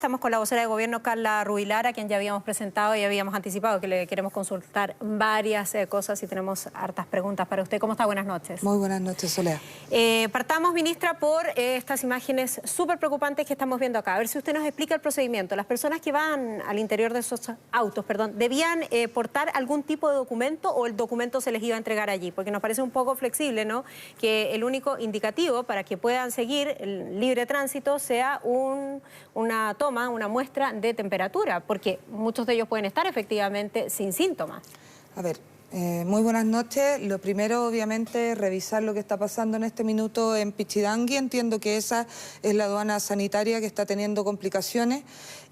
Estamos con la vocera de gobierno, Carla Rubilar, a quien ya habíamos presentado y habíamos anticipado que le queremos consultar varias cosas y tenemos hartas preguntas para usted. ¿Cómo está? Buenas noches. Muy buenas noches, Soledad. Partamos, ministra, por estas imágenes súper preocupantes que estamos viendo acá. A ver si usted nos explica el procedimiento. Las personas que van al interior de esos autos, ¿debían portar algún tipo de documento o el documento se les iba a entregar allí? Porque nos parece un poco flexible, ¿no?, que el único indicativo para que puedan seguir el libre tránsito sea una muestra de temperatura, porque muchos de ellos pueden estar efectivamente sin síntomas. A ver, muy buenas noches. Lo primero, obviamente, es revisar lo que está pasando en este minuto en Pichidangui. Entiendo que esa es la aduana sanitaria que está teniendo complicaciones.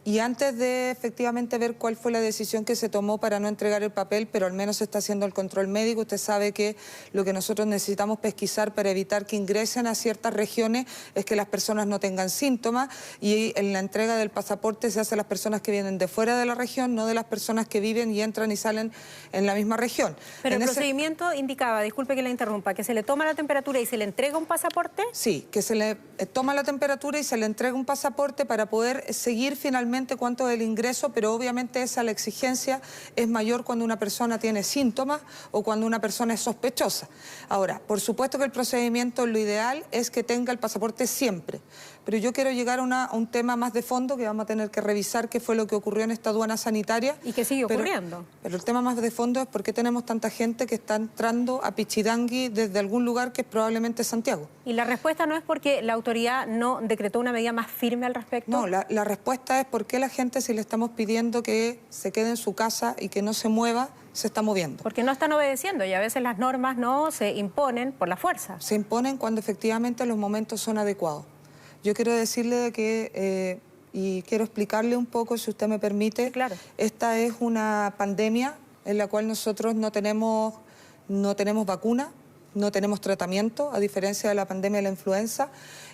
Y antes de efectivamente ver cuál fue la decisión que se tomó para no entregar el papel, pero al menos se está haciendo el control médico, usted sabe que lo que nosotros necesitamos pesquisar para evitar que ingresen a ciertas regiones es que las personas no tengan síntomas, y en la entrega del pasaporte se hace a las personas que vienen de fuera de la región, no de las personas que viven y entran y salen en la misma región. Pero el procedimiento indicaba, disculpe que la interrumpa, que se le toma la temperatura y se le entrega un pasaporte. Sí, que se le toma la temperatura y se le entrega un pasaporte para poder seguir finalmente cuánto es el ingreso, pero obviamente la exigencia es mayor cuando una persona tiene síntomas o cuando una persona es sospechosa. Ahora, por supuesto que el procedimiento, lo ideal es que tenga el pasaporte siempre, pero yo quiero llegar a un tema más de fondo que vamos a tener que revisar qué fue lo que ocurrió en esta aduana sanitaria. ¿Y qué sigue ocurriendo? Pero el tema más de fondo es por qué tenemos tanta gente que está entrando a Pichidangui desde algún lugar que es probablemente Santiago. ¿Y la respuesta no es porque la autoridad no decretó una medida más firme al respecto? No, la respuesta es por qué la gente, si le estamos pidiendo que se quede en su casa y que no se mueva, se está moviendo. Porque no están obedeciendo y a veces las normas no se imponen por la fuerza. Se imponen cuando efectivamente los momentos son adecuados. Yo quiero decirle que, y quiero explicarle un poco, si usted me permite, sí, claro. Esta es una pandemia en la cual nosotros no tenemos vacuna, no tenemos tratamiento, a diferencia de la pandemia de la influenza,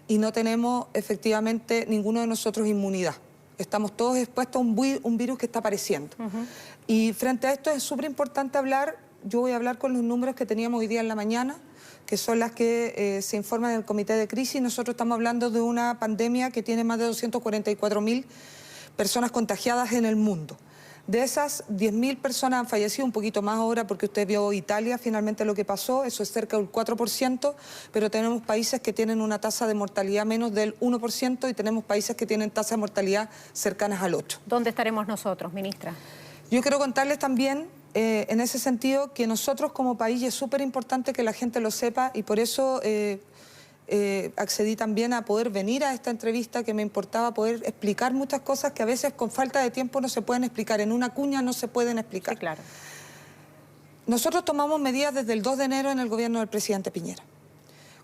y no tenemos efectivamente ninguno de nosotros inmunidad. Estamos todos expuestos a un virus que está apareciendo. Y frente a esto es súper importante hablar. Yo voy a hablar con los números que teníamos hoy día en la mañana, que son las que se informan en el comité de crisis. Nosotros estamos hablando de una pandemia que tiene más de 244.000 personas contagiadas en el mundo. De esas, 10.000 personas han fallecido, un poquito más ahora porque usted vio Italia, finalmente lo que pasó, eso es cerca del 4%, pero tenemos países que tienen una tasa de mortalidad menos del 1% y tenemos países que tienen tasas de mortalidad cercanas al 8%. ¿Dónde estaremos nosotros, ministra? Yo quiero contarles también, en ese sentido, que nosotros como país, y es súper importante que la gente lo sepa, y por eso accedí también a poder venir a esta entrevista, que me importaba poder explicar muchas cosas que a veces con falta de tiempo no se pueden explicar, en una cuña no se pueden explicar. Sí, claro. Nosotros tomamos medidas desde el 2 de enero en el gobierno del presidente Piñera.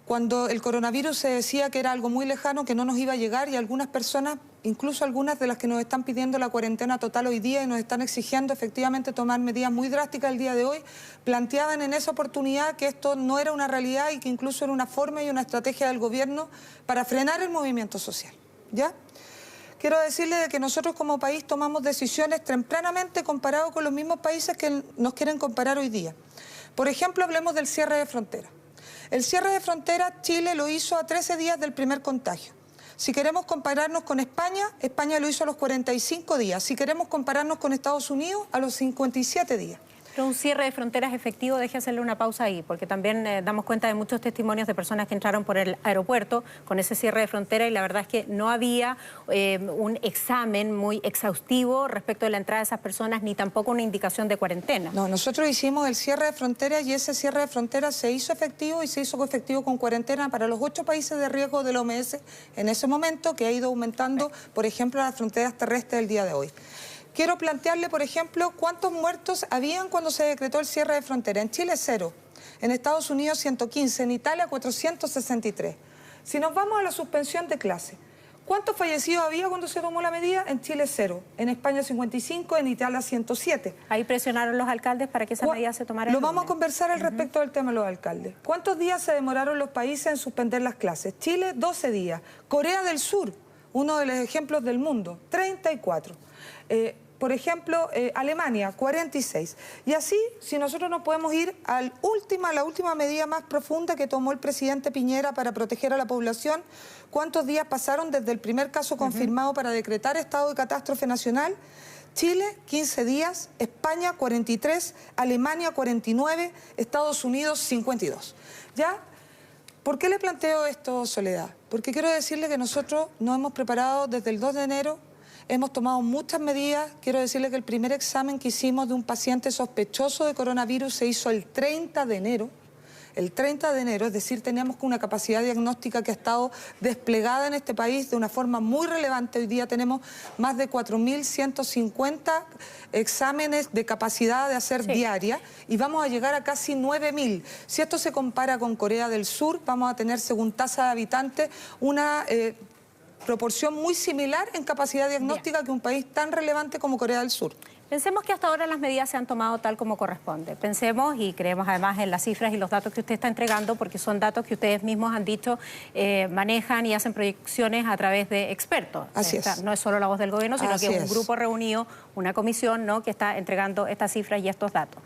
Cuando el coronavirus se decía que era algo muy lejano, que no nos iba a llegar, y algunas personas, incluso algunas de las que nos están pidiendo la cuarentena total hoy día y nos están exigiendo efectivamente tomar medidas muy drásticas el día de hoy, planteaban en esa oportunidad que esto no era una realidad y que incluso era una forma y una estrategia del gobierno para frenar el movimiento social, ¿ya? Quiero decirle de que nosotros como país tomamos decisiones tempranamente comparado con los mismos países que nos quieren comparar hoy día. Por ejemplo, hablemos del cierre de fronteras. El cierre de fronteras, Chile lo hizo a 13 días del primer contagio. Si queremos compararnos con España, España lo hizo a los 45 días. Si queremos compararnos con Estados Unidos, a los 57 días. Pero un cierre de fronteras efectivo, deje hacerle una pausa ahí, porque también damos cuenta de muchos testimonios de personas que entraron por el aeropuerto con ese cierre de frontera y la verdad es que no había un examen muy exhaustivo respecto de la entrada de esas personas, ni tampoco una indicación de cuarentena. No, nosotros hicimos el cierre de fronteras y ese cierre de fronteras se hizo efectivo y se hizo efectivo con cuarentena para los 8 países de riesgo de la OMS en ese momento, que ha ido aumentando, por ejemplo, las fronteras terrestres el día de hoy. Quiero plantearle, por ejemplo, cuántos muertos habían cuando se decretó el cierre de frontera. En Chile, 0. En Estados Unidos, 115. En Italia, 463. Si nos vamos a la suspensión de clase, ¿cuántos fallecidos había cuando se tomó la medida? En Chile, 0. En España, 55. En Italia, 107. Ahí presionaron los alcaldes para que esa medida se tomara. Lo vamos a conversar al respecto del tema de los alcaldes. ¿Cuántos días se demoraron los países en suspender las clases? Chile, 12 días. Corea del Sur, uno de los ejemplos del mundo, 34. Por ejemplo, Alemania, 46. Y así, si nosotros nos podemos ir a la última medida más profunda que tomó el presidente Piñera para proteger a la población, ¿cuántos días pasaron desde el primer caso confirmado para decretar estado de catástrofe nacional? Chile, 15 días, España, 43, Alemania, 49, Estados Unidos, 52. ¿Ya? ¿Por qué le planteo esto, Soledad? Porque quiero decirle que nosotros nos hemos preparado desde el 2 de enero, hemos tomado muchas medidas. Quiero decirle que el primer examen que hicimos de un paciente sospechoso de coronavirus se hizo el 30 de enero. El 30 de enero, es decir, teníamos una capacidad diagnóstica que ha estado desplegada en este país de una forma muy relevante. Hoy día tenemos más de 4.150 exámenes de capacidad de hacer diaria y vamos a llegar a casi 9.000. Si esto se compara con Corea del Sur, vamos a tener, según tasa de habitantes, una proporción muy similar en capacidad diagnóstica que un país tan relevante como Corea del Sur. Pensemos que hasta ahora las medidas se han tomado tal como corresponde. Pensemos y creemos además en las cifras y los datos que usted está entregando, porque son datos que ustedes mismos han dicho, manejan y hacen proyecciones a través de expertos. Así es. No es solo la voz del gobierno, sino Así que es un es. grupo reunido, una comisión, ¿no?, que está entregando estas cifras y estos datos.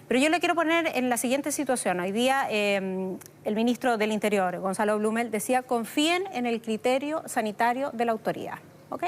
Pero yo le quiero poner en la siguiente situación. Hoy día el ministro del Interior, Gonzalo Blumel, decía: confíen en el criterio sanitario de la autoridad. ¿Ok?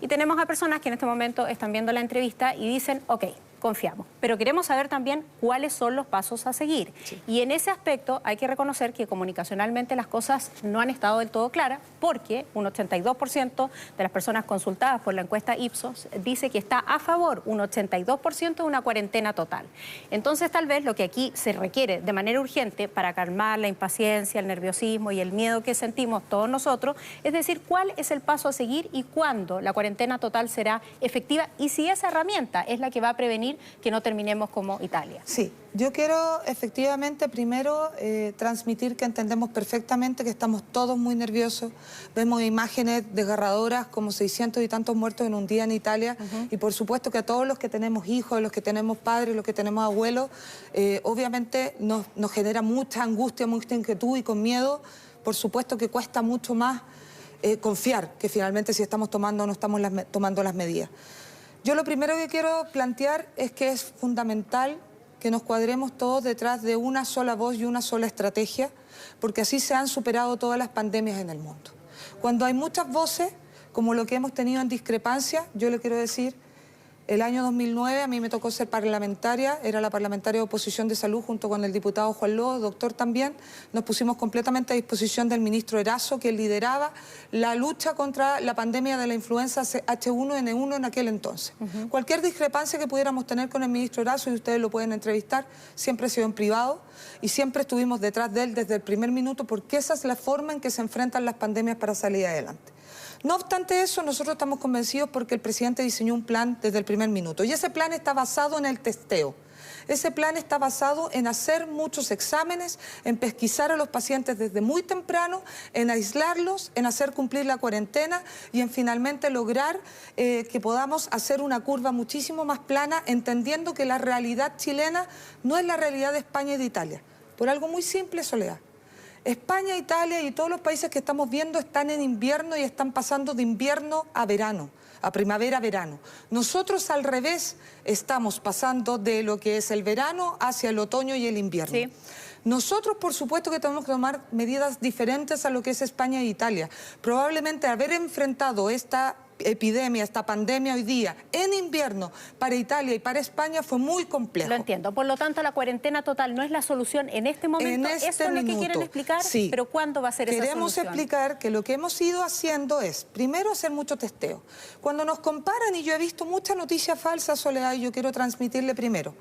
Y tenemos a personas que en este momento están viendo la entrevista y dicen: ok, confiamos, pero queremos saber también cuáles son los pasos a seguir. Sí. Y en ese aspecto hay que reconocer que comunicacionalmente las cosas no han estado del todo claras, porque un 82% de las personas consultadas por la encuesta Ipsos dice que está a favor, un 82% de una cuarentena total. Entonces, tal vez lo que aquí se requiere de manera urgente para calmar la impaciencia, el nerviosismo y el miedo que sentimos todos nosotros, es decir, cuál es el paso a seguir y cuándo la cuarentena total será efectiva y si esa herramienta es la que va a prevenir que no terminemos como Italia. Sí, yo quiero efectivamente primero transmitir que entendemos perfectamente que estamos todos muy nerviosos. Vemos imágenes desgarradoras como 600 y tantos muertos en un día en Italia y por supuesto que a todos los que tenemos hijos, los que tenemos padres, los que tenemos abuelos, obviamente nos genera mucha angustia, mucha inquietud y con miedo. Por supuesto que cuesta mucho más confiar que finalmente si estamos tomando o no estamos tomando las medidas. Yo lo primero que quiero plantear es que es fundamental que nos cuadremos todos detrás de una sola voz y una sola estrategia, porque así se han superado todas las pandemias en el mundo. Cuando hay muchas voces, como lo que hemos tenido en discrepancia, yo le quiero decir, el año 2009 a mí me tocó ser parlamentaria, era la parlamentaria de oposición de salud junto con el diputado Juan Lobo, doctor también. Nos pusimos completamente a disposición del ministro Erazo, que lideraba la lucha contra la pandemia de la influenza H1N1 en aquel entonces. Cualquier discrepancia que pudiéramos tener con el ministro Erazo, y ustedes lo pueden entrevistar, siempre ha sido en privado y siempre estuvimos detrás de él desde el primer minuto, porque esa es la forma en que se enfrentan las pandemias para salir adelante. No obstante eso, nosotros estamos convencidos porque el presidente diseñó un plan desde el primer minuto y ese plan está basado en el testeo. Ese plan está basado en hacer muchos exámenes, en pesquisar a los pacientes desde muy temprano, en aislarlos, en hacer cumplir la cuarentena y en finalmente lograr que podamos hacer una curva muchísimo más plana, entendiendo que la realidad chilena no es la realidad de España y de Italia. Por algo muy simple, Soledad. España, Italia y todos los países que estamos viendo están en invierno y están pasando de invierno a verano, a primavera a verano. Nosotros al revés estamos pasando de lo que es el verano hacia el otoño y el invierno. Sí. Nosotros, por supuesto, que tenemos que tomar medidas diferentes a lo que es España e Italia. Probablemente haber enfrentado esta epidemia, esta pandemia hoy día en invierno para Italia y para España fue muy complejo. Lo entiendo. Por lo tanto, la cuarentena total no es la solución en este momento. Eso es lo que quieren explicar, sí. Pero ¿cuándo va a ser esa solución? Queremos explicar que lo que hemos ido haciendo es, primero, hacer mucho testeo. Cuando nos comparan, y yo he visto mucha noticia falsa, Soledad, y yo quiero transmitirle primero,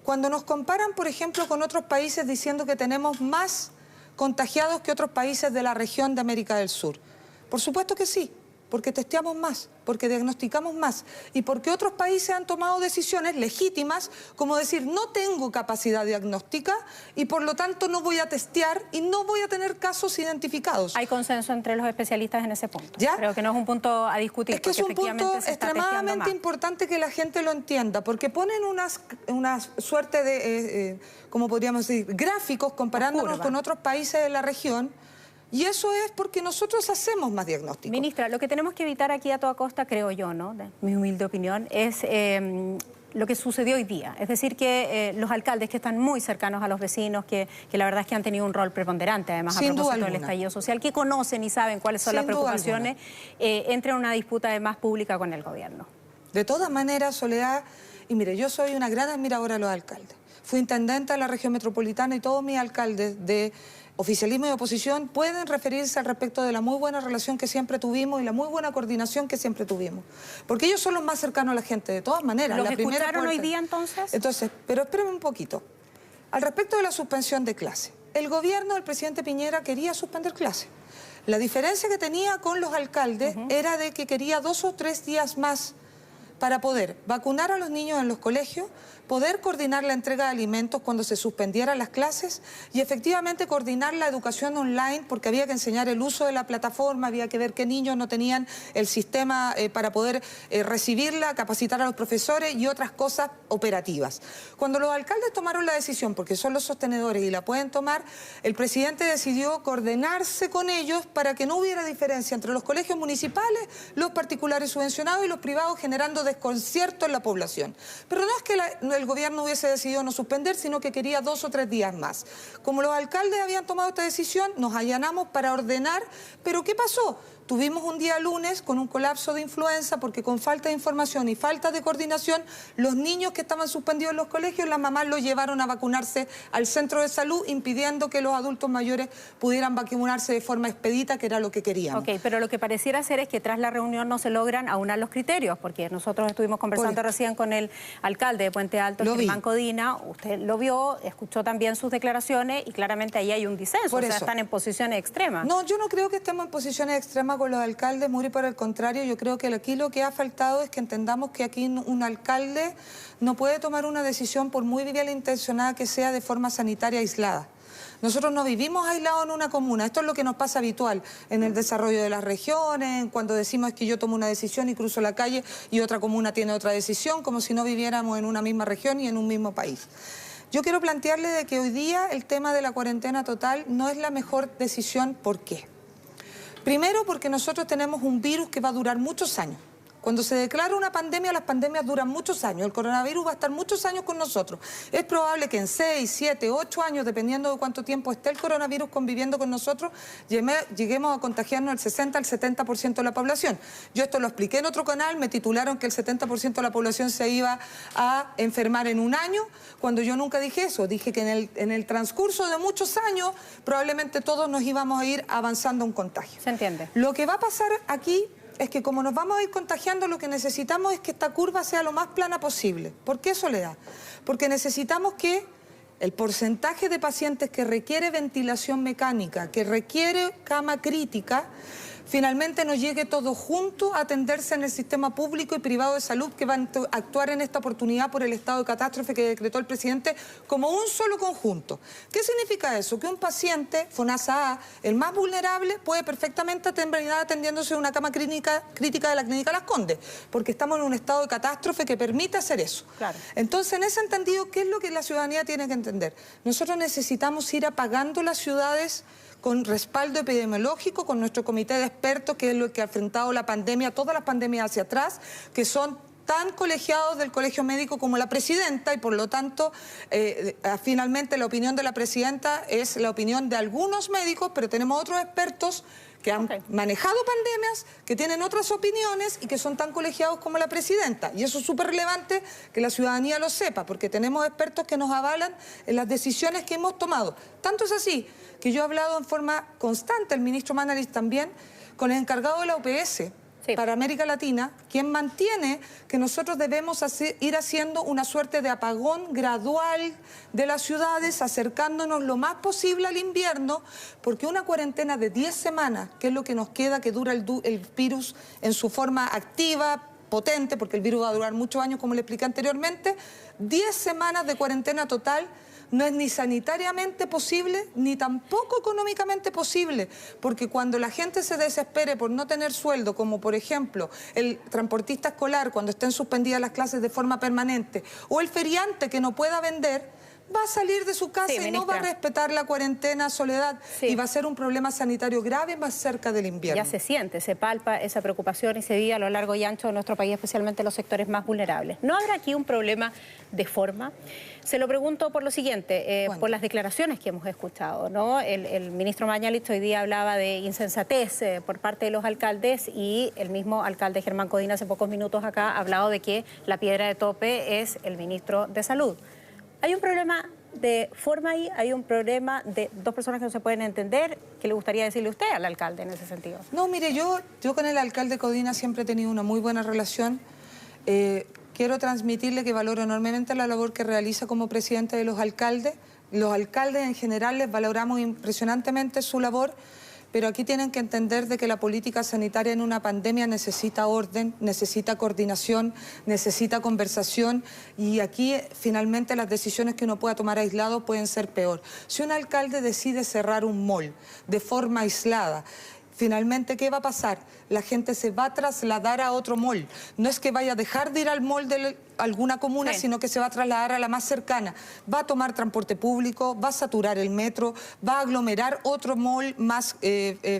cuando nos comparan, por ejemplo, con otros países diciendo que tenemos más contagiados que otros países de la región de América del Sur. Por supuesto que sí. Porque testeamos más, porque diagnosticamos más y porque otros países han tomado decisiones legítimas como decir no tengo capacidad diagnóstica y por lo tanto no voy a testear y no voy a tener casos identificados. Hay consenso entre los especialistas en ese punto. ¿Ya? Creo que no es un punto a discutir. Es que es un punto extremadamente importante que la gente lo entienda, porque ponen una suerte de, como podríamos decir, gráficos comparándonos con otros países de la región. Y eso es porque nosotros hacemos más diagnósticos. Ministra, lo que tenemos que evitar aquí a toda costa, creo yo, ¿no?, de mi humilde opinión, es lo que sucedió hoy día. Es decir, que los alcaldes que están muy cercanos a los vecinos, que la verdad es que han tenido un rol preponderante, además, a propósito del estallido social, que conocen y saben cuáles son las preocupaciones, entren en una disputa además pública con el gobierno. De todas maneras, Soledad, y mire, yo soy una gran admiradora de los alcaldes. Fui intendente de la región metropolitana y todos mis alcaldes de oficialismo y oposición pueden referirse al respecto de la muy buena relación que siempre tuvimos y la muy buena coordinación que siempre tuvimos. Porque ellos son los más cercanos a la gente, de todas maneras. ¿Los escucharon hoy día entonces? Entonces, pero espérenme un poquito. Al respecto de la suspensión de clase, el gobierno del presidente Piñera quería suspender clase. La diferencia que tenía con los alcaldes era de que quería 2 o 3 días más para poder vacunar a los niños en los colegios, poder coordinar la entrega de alimentos cuando se suspendieran las clases y efectivamente coordinar la educación online porque había que enseñar el uso de la plataforma, había que ver qué niños no tenían el sistema para poder recibirla, capacitar a los profesores y otras cosas operativas. Cuando los alcaldes tomaron la decisión, porque son los sostenedores y la pueden tomar, el presidente decidió coordinarse con ellos para que no hubiera diferencia entre los colegios municipales, los particulares subvencionados y los privados, generando desconcierto en la población. Pero no es que el gobierno hubiese decidido no suspender, sino que quería 2 o 3 días más. Como los alcaldes habían tomado esta decisión, nos allanamos para ordenar, pero ¿qué pasó? Tuvimos un día lunes con un colapso de influenza porque con falta de información y falta de coordinación, los niños que estaban suspendidos en los colegios, las mamás los llevaron a vacunarse al centro de salud, impidiendo que los adultos mayores pudieran vacunarse de forma expedita, que era lo que queríamos. Ok, pero lo que pareciera ser es que tras la reunión no se logran aunar los criterios, porque nosotros estuvimos conversando recién con el alcalde de Puente Alto, Germán Codina, usted lo vio, escuchó también sus declaraciones y claramente ahí hay un disenso, o sea, están en posiciones extremas. No, yo no creo que estemos en posiciones extremas con los alcaldes, muy por el contrario, yo creo que aquí lo que ha faltado es que entendamos que aquí un alcalde no puede tomar una decisión por muy bien intencionada que sea de forma sanitaria aislada. Nosotros no vivimos aislados en una comuna, esto es lo que nos pasa habitual en el desarrollo de las regiones, cuando decimos que yo tomo una decisión y cruzo la calle y otra comuna tiene otra decisión, como si no viviéramos en una misma región y en un mismo país. Yo quiero plantearle de que hoy día el tema de la cuarentena total no es la mejor decisión. ¿Por qué? Primero, porque nosotros tenemos un virus que va a durar muchos años. Cuando se declara una pandemia, las pandemias duran muchos años. El coronavirus va a estar muchos años con nosotros. Es probable que en 6, 7, 8 años, dependiendo de cuánto tiempo esté el coronavirus conviviendo con nosotros, lleguemos a contagiarnos el 60 al 70% de la población. Yo esto lo expliqué en otro canal, me titularon que el 70% de la población se iba a enfermar en un año, cuando yo nunca dije eso. Dije que en el transcurso de muchos años, probablemente todos nos íbamos a ir avanzando un contagio. ¿Se entiende? Lo que va a pasar aquí es que como nos vamos a ir contagiando, lo que necesitamos es que esta curva sea lo más plana posible. ¿Por qué, Soledad? Porque necesitamos que el porcentaje de pacientes que requiere ventilación mecánica, que requiere cama crítica, finalmente nos llegue todo junto a atenderse en el sistema público y privado de salud que van a actuar en esta oportunidad por el estado de catástrofe que decretó el presidente como un solo conjunto. ¿Qué significa eso? Que un paciente FONASA A, el más vulnerable, puede perfectamente terminar atendiéndose en una cama crítica de la Clínica Las Condes, porque estamos en un estado de catástrofe que permite hacer eso. Claro. Entonces, en ese entendido, ¿qué es lo que la ciudadanía tiene que entender? Nosotros necesitamos ir apagando las ciudades con respaldo epidemiológico, con nuestro comité de expertos, que es lo que ha enfrentado la pandemia, todas las pandemias hacia atrás, que son tan colegiados del Colegio Médico como la presidenta y por lo tanto finalmente la opinión de la presidenta es la opinión de algunos médicos, pero tenemos otros expertos que han manejado pandemias, que tienen otras opiniones y que son tan colegiados como la presidenta. Y eso es súper relevante que la ciudadanía lo sepa, porque tenemos expertos que nos avalan en las decisiones que hemos tomado. Tanto es así que yo he hablado en forma constante, el ministro Manalis también, con el encargado de la OPS, para América Latina, quien mantiene que nosotros debemos ir haciendo una suerte de apagón gradual de las ciudades, acercándonos lo más posible al invierno, porque una cuarentena de 10 semanas, que es lo que nos queda, que dura el virus en su forma activa, potente, porque el virus va a durar muchos años, como le expliqué anteriormente, 10 semanas de cuarentena total no es ni sanitariamente posible, ni tampoco económicamente posible, porque cuando la gente se desespere por no tener sueldo, como por ejemplo el transportista escolar cuando estén suspendidas las clases de forma permanente, o el feriante que no pueda vender, va a salir de su casa y no va a respetar la cuarentena, Soledad, y va a ser un problema sanitario grave más cerca del invierno. Ya se siente, se palpa esa preocupación y se vive a lo largo y ancho de nuestro país, especialmente en los sectores más vulnerables. ¿No habrá aquí un problema de forma? Se lo pregunto por lo siguiente, por las declaraciones que hemos escuchado, ¿no? El ministro Mañalich hoy día hablaba de insensatez por parte de los alcaldes y el mismo alcalde Germán Codina hace pocos minutos acá ha hablado de que la piedra de tope es el ministro de Salud. Hay un problema de forma ahí, hay un problema de dos personas que no se pueden entender. ¿Qué le gustaría decirle usted al alcalde en ese sentido? No, mire, yo con el alcalde Codina siempre he tenido una muy buena relación. Quiero transmitirle que valoro enormemente la labor que realiza como presidente de los alcaldes. Los alcaldes en general les valoramos impresionantemente su labor, pero aquí tienen que entender de que la política sanitaria en una pandemia necesita orden, necesita coordinación, necesita conversación y aquí finalmente las decisiones que uno pueda tomar aislado pueden ser peor. Si un alcalde decide cerrar un mall de forma aislada, finalmente, ¿qué va a pasar? La gente se va a trasladar a otro mall. No es que vaya a dejar de ir al mall de alguna comuna, sino que se va a trasladar a la más cercana. Va a tomar transporte público, va a saturar el metro, va a aglomerar otro mall más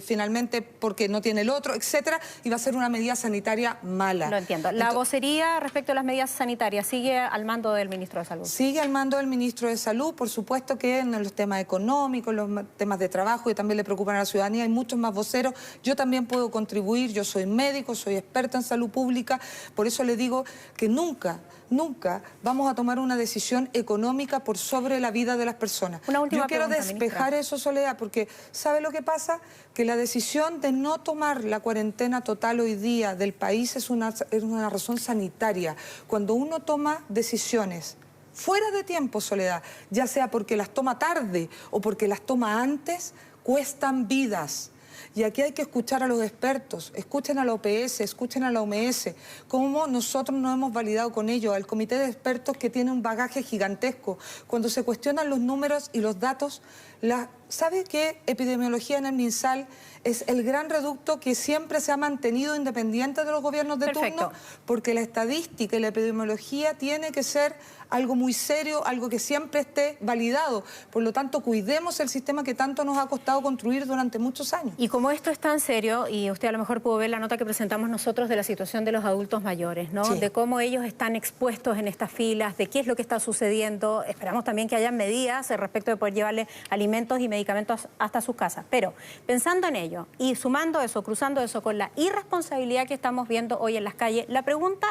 finalmente porque no tiene el otro, etcétera, y va a ser una medida sanitaria mala. Lo entiendo. La vocería respecto a las medidas sanitarias sigue al mando del ministro de Salud. Sigue al mando del ministro de Salud, por supuesto que en los temas económicos, los temas de trabajo que también le preocupan a la ciudadanía, hay muchos más voceros. Yo también puedo contribuir, yo soy médico, soy experta en salud pública, por eso le digo que nunca vamos a tomar una decisión económica por sobre la vida de las personas. Yo quiero despejar eso, Soledad, porque ¿sabe lo que pasa? Que la decisión de no tomar la cuarentena total hoy día del país es una razón sanitaria. Cuando uno toma decisiones fuera de tiempo, Soledad, ya sea porque las toma tarde o porque las toma antes, cuestan vidas. Y aquí hay que escuchar a los expertos, escuchen a la OPS, escuchen a la OMS, cómo nosotros nos hemos validado con ellos, al comité de expertos que tiene un bagaje gigantesco. Cuando se cuestionan los números y los datos, ¿sabe qué? Epidemiología en el MinSal es el gran reducto que siempre se ha mantenido independiente de los gobiernos de turno, porque la estadística y la epidemiología tiene que ser algo muy serio, algo que siempre esté validado. Por lo tanto, cuidemos el sistema que tanto nos ha costado construir durante muchos años. Y como esto es tan serio, y usted a lo mejor pudo ver la nota que presentamos nosotros de la situación de los adultos mayores, ¿no? De cómo ellos están expuestos en estas filas, de qué es lo que está sucediendo. Esperamos también que haya medidas respecto de poder llevarle alimentos y medicamentos hasta sus casas. Pero pensando en ello y sumando eso, cruzando eso con la irresponsabilidad que estamos viendo hoy en las calles, la pregunta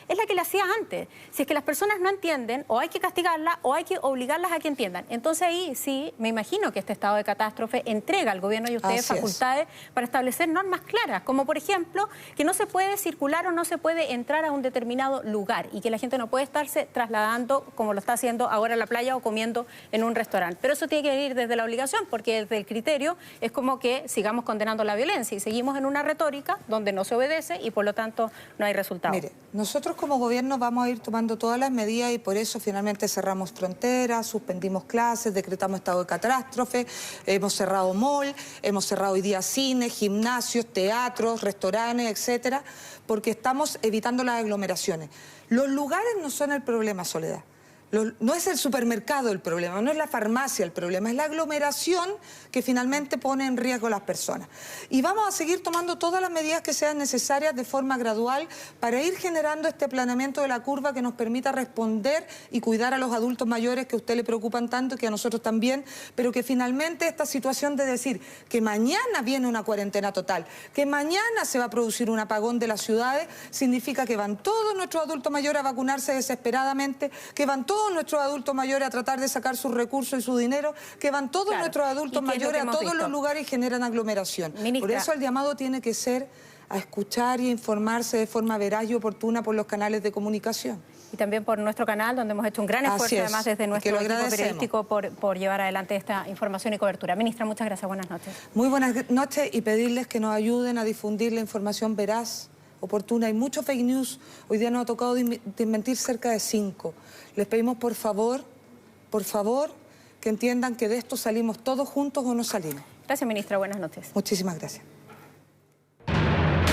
es la que le hacía antes. Si es que las personas no entienden, o hay que castigarlas o hay que obligarlas a que entiendan. Entonces ahí sí, me imagino que este estado de catástrofe entrega al gobierno y a ustedes facultades para establecer normas claras, como por ejemplo que no se puede circular o no se puede entrar a un determinado lugar y que la gente no puede estarse trasladando como lo está haciendo ahora a la playa o comiendo en un restaurante. Pero eso tiene que ir desde la obligación, porque desde el criterio es como que sigamos condenando la violencia y seguimos en una retórica donde no se obedece y por lo tanto no hay resultado. Mire, nosotros como gobierno vamos a ir tomando todas las medidas y por eso finalmente cerramos fronteras, suspendimos clases, decretamos estado de catástrofe, hemos cerrado mall, hemos cerrado hoy día cines, gimnasios, teatros, restaurantes, etcétera, porque estamos evitando las aglomeraciones. Los lugares no son el problema, Soledad. No es el supermercado el problema, no es la farmacia el problema, es la aglomeración que finalmente pone en riesgo a las personas. Y vamos a seguir tomando todas las medidas que sean necesarias de forma gradual para ir generando este planeamiento de la curva que nos permita responder y cuidar a los adultos mayores que a usted le preocupan tanto y que a nosotros también, pero que finalmente esta situación de decir que mañana viene una cuarentena total, que mañana se va a producir un apagón de las ciudades, significa que van todos nuestros adultos mayores a vacunarse desesperadamente, que van todos nuestros adultos mayores a tratar de sacar sus recursos y su dinero, que van todos nuestros adultos mayores a todos los lugares y generan aglomeración. Por eso el llamado tiene que ser a escuchar y a informarse de forma veraz y oportuna por los canales de comunicación. Y también por nuestro canal, donde hemos hecho un gran esfuerzo, además desde nuestro equipo periodístico, por llevar adelante esta información y cobertura. Ministra, muchas gracias, buenas noches. Muy buenas noches y pedirles que nos ayuden a difundir la información veraz, oportuna. Hay mucho fake news. Hoy día nos ha tocado desmentir cerca de 5. Les pedimos por favor, que entiendan que de esto salimos todos juntos o no salimos. Gracias, ministra. Buenas noches. Muchísimas gracias.